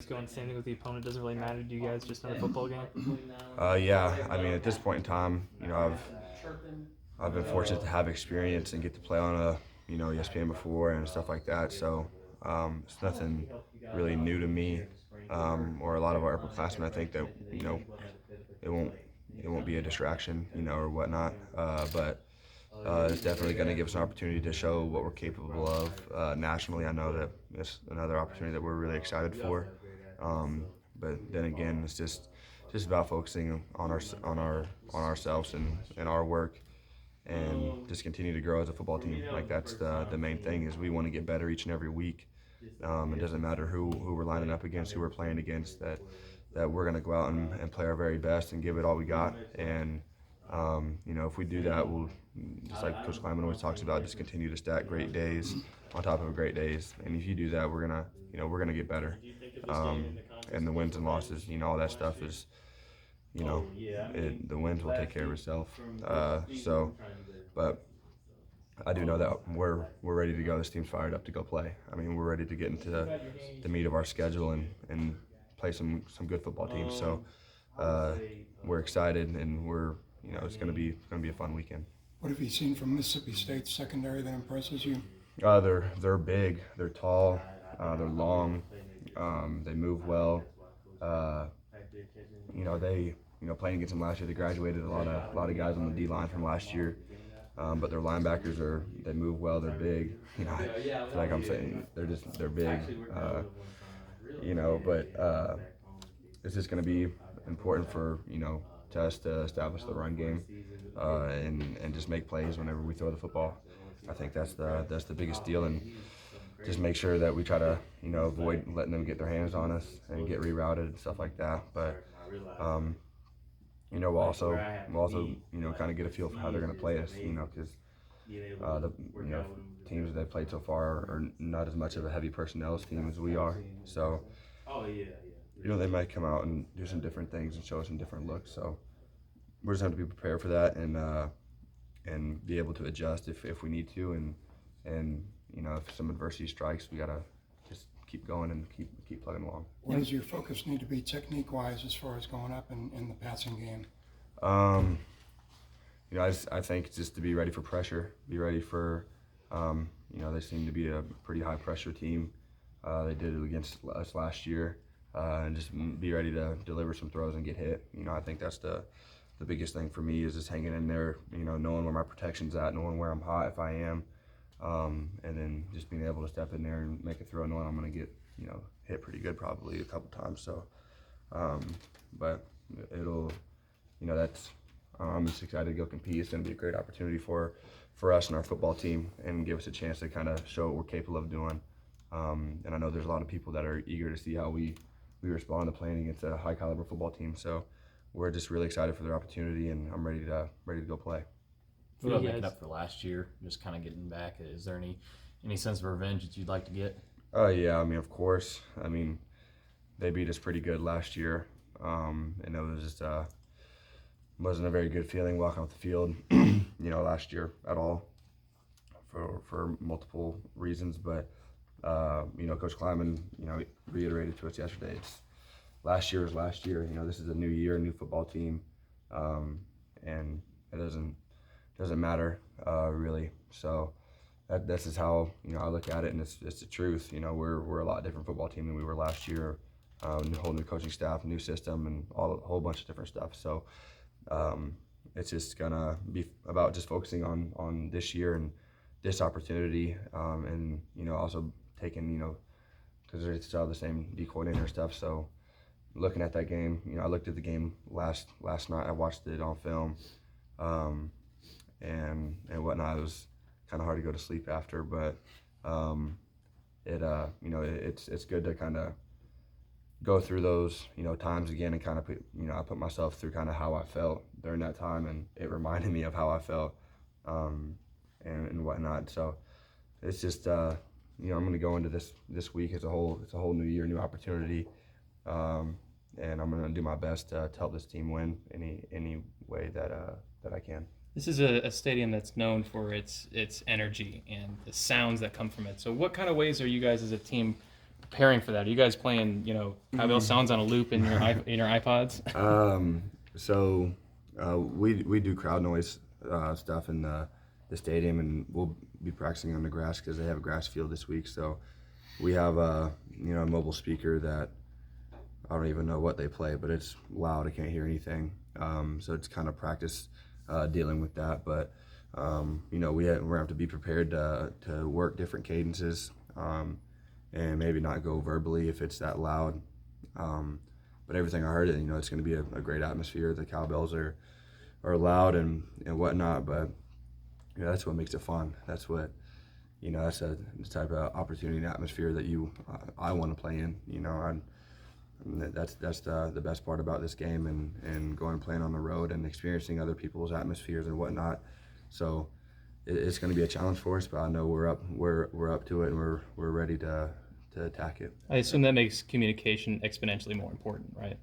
Going same thing with the opponent doesn't really matter to you guys, just another football game? Yeah, I mean, at this point in time, I've been fortunate to have experience and get to play on ESPN before and stuff like that. So it's nothing really new to me or a lot of our upperclassmen. I think that it won't it won't be a distraction, or whatnot. But it's definitely going to give us an opportunity to show what we're capable of nationally. I know that it's another opportunity that we're really excited for. But then again, it's just about focusing on ourselves and our work, and just continue to grow as a football team. Like that's the main thing is we want to get better each and every week. It doesn't matter who we're lining up against, who we're playing against. That we're going to go out and play our very best and give it all we got. And if we do that, we'll, just like Coach Kleiman always talks about, just continue to stack great days on top of great days. And if you do that, we're gonna get better. And the wins and losses, all that stuff is, the wins will take care of itself. But I do know that we're ready to go. This team's fired up to go play. I mean, we're ready to get into the meat of our schedule and play some good football teams. So we're excited, and it's gonna be a fun weekend. What have you seen from Mississippi State's secondary that impresses you? They're big, they're tall, they're long, they move well. Playing against them last year, they graduated a lot of guys on the D line from last year. But their linebackers they move well, they're big. I feel like I'm saying they're big. But it's just going to be important for to us to establish the run game and just make plays whenever we throw the football. I think that's the biggest deal, and just make sure that we try to avoid letting them get their hands on us and get rerouted and stuff like that. But we'll also kind of get a feel for how they're going to play us, because the teams that they've played so far are not as much of a heavy personnel team as we are. So they might come out and do some different things and show us some different looks. So we're just going to have to be prepared for that and be able to adjust if we need to. And if some adversity strikes, we got to just keep going and keep plugging along. Where does your focus need to be technique-wise as far as going up in the passing game? I think just to be ready for pressure, be ready for, they seem to be a pretty high pressure team. They did it against us last year, and just be ready to deliver some throws and get hit. I think that's the biggest thing for me is just hanging in there, knowing where my protection's at, knowing where I'm hot if I am, and then just being able to step in there and make a throw, knowing I'm going to get, hit pretty good probably a couple times. So, but it'll, I'm just excited to go compete. It's going to be a great opportunity for us and our football team, and give us a chance to kind of show what we're capable of doing. And I know there's a lot of people that are eager to see how we respond to playing against a high caliber football team. So we're just really excited for their opportunity, and I'm ready to go play. What about making up for last year? Just kind of getting back. Is there any sense of revenge that you'd like to get? Oh yeah, I mean, of course. I mean, they beat us pretty good last year, and it was just wasn't a very good feeling walking off the field, last year at all, for multiple reasons. But Coach Kleiman, reiterated to us yesterday. Last year was last year. This is a new year, new football team, and it doesn't matter really. So this is how I look at it, and it's the truth. We're a lot different football team than we were last year. Whole new coaching staff, new system, and a whole bunch of different stuff. So it's just gonna be about just focusing on this year and this opportunity, and also taking because it's still the same D coordinator stuff. So looking at that game, I looked at the game last night. I watched it on film, and whatnot. It was kind of hard to go to sleep after, but it's good to kind of go through those times again and kind of I put myself through kind of how I felt during that time, and it reminded me of how I felt and whatnot. So it's just I'm going to go into this week as a whole. It's a whole new year, new opportunity, and I'm going to do my best to help this team win any way that I can. This is a stadium that's known for its energy and the sounds that come from it. So what kind of ways are you guys as a team preparing for that? Are you guys playing, cowbell sounds on a loop in your iPods? So we do crowd noise stuff in the stadium, and we'll be practicing on the grass because they have a grass field this week. So we have a mobile speaker that I don't even know what they play, but it's loud. I can't hear anything. So it's kind of practice dealing with that. But we have to be prepared to work different cadences and maybe not go verbally if it's that loud. But everything I heard, it's going to be a great atmosphere. The cowbells are loud and whatnot, but that's what makes it fun. That's what that's the type of opportunity and atmosphere that I want to play in. That's the best part about this game and going and playing on the road and experiencing other people's atmospheres and whatnot. So it's going to be a challenge for us, but I know we're up to it and we're ready to attack it. I assume that makes communication exponentially more important, right?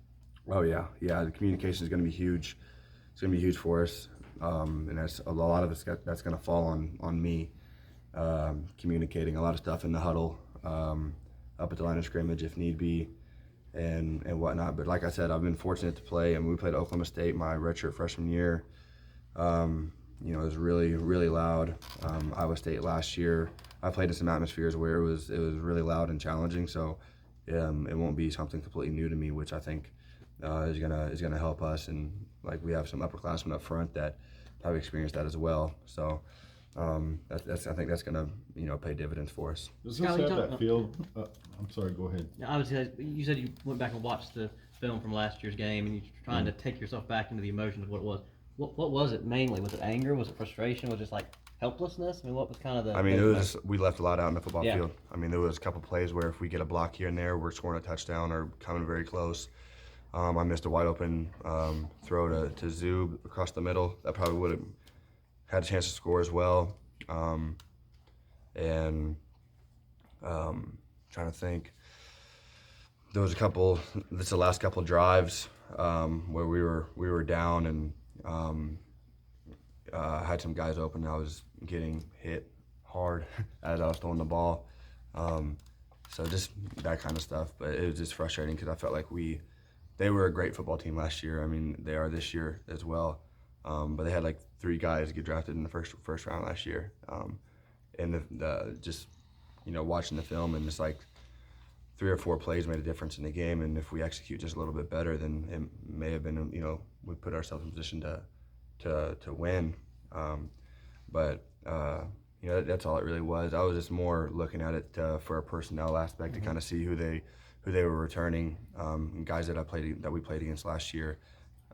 Oh yeah. The communication is going to be huge. It's going to be huge for us, and that's a lot of that's going to fall on me. Communicating a lot of stuff in the huddle, up at the line of scrimmage if need be, and whatnot. But like I said, I've been fortunate to play. I mean, we played Oklahoma State my redshirt freshman year. It was really, really loud. Iowa State last year, I played in some atmospheres where it was really loud and challenging. So it won't be something completely new to me, which I think is gonna help us. And like we have some upperclassmen up front that have experienced that as well. So I think that's gonna pay dividends for us. Does this have that field? I'm sorry. Go ahead. Obviously, you said you went back and watched the film from last year's game, and you're trying to take yourself back into the emotion of what it was. What was it mainly? Was it anger? Was it frustration? Was it just like helplessness? I mean, what was kind of the? I mean, we left a lot out in the football field. I mean, there was a couple plays where if we get a block here and there, we're scoring a touchdown or coming very close. I missed a wide open throw to Zub across the middle. That probably would have had a chance to score as well. Trying to think. There was the last couple drives where we were down and had some guys open. I was getting hit hard as I was throwing the ball. So just that kind of stuff. But it was just frustrating because I felt like they were a great football team last year. I mean, they are this year as well. But they had like 3 guys get drafted in the first round last year. And just watching the film and just like 3 or 4 plays made a difference in the game. And if we execute just a little bit better, then it may have been we put ourselves in position to win. That's all it really was. I was just more looking at it for a personnel aspect to kind of see who they were returning, guys that we played against last year.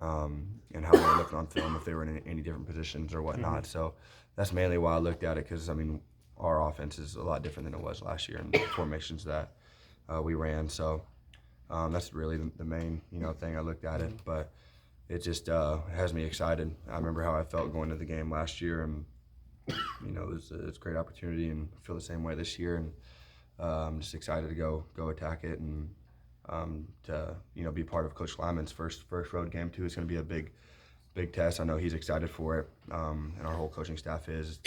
And how they were looking on film, if they were in any different positions or whatnot. So that's mainly why I looked at it, because I mean our offense is a lot different than it was last year in the formations that we ran. So that's really the main thing I looked at it. But it just has me excited. I remember how I felt going to the game last year, and it's a great opportunity, and I feel the same way this year. And I'm just excited to go attack it and. To be part of Coach Lyman's first road game too. It's going to be a big test. I know he's excited for it, and our whole coaching staff is.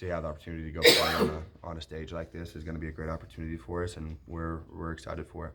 To have the opportunity to go play on a stage like this is going to be a great opportunity for us, and we're excited for it.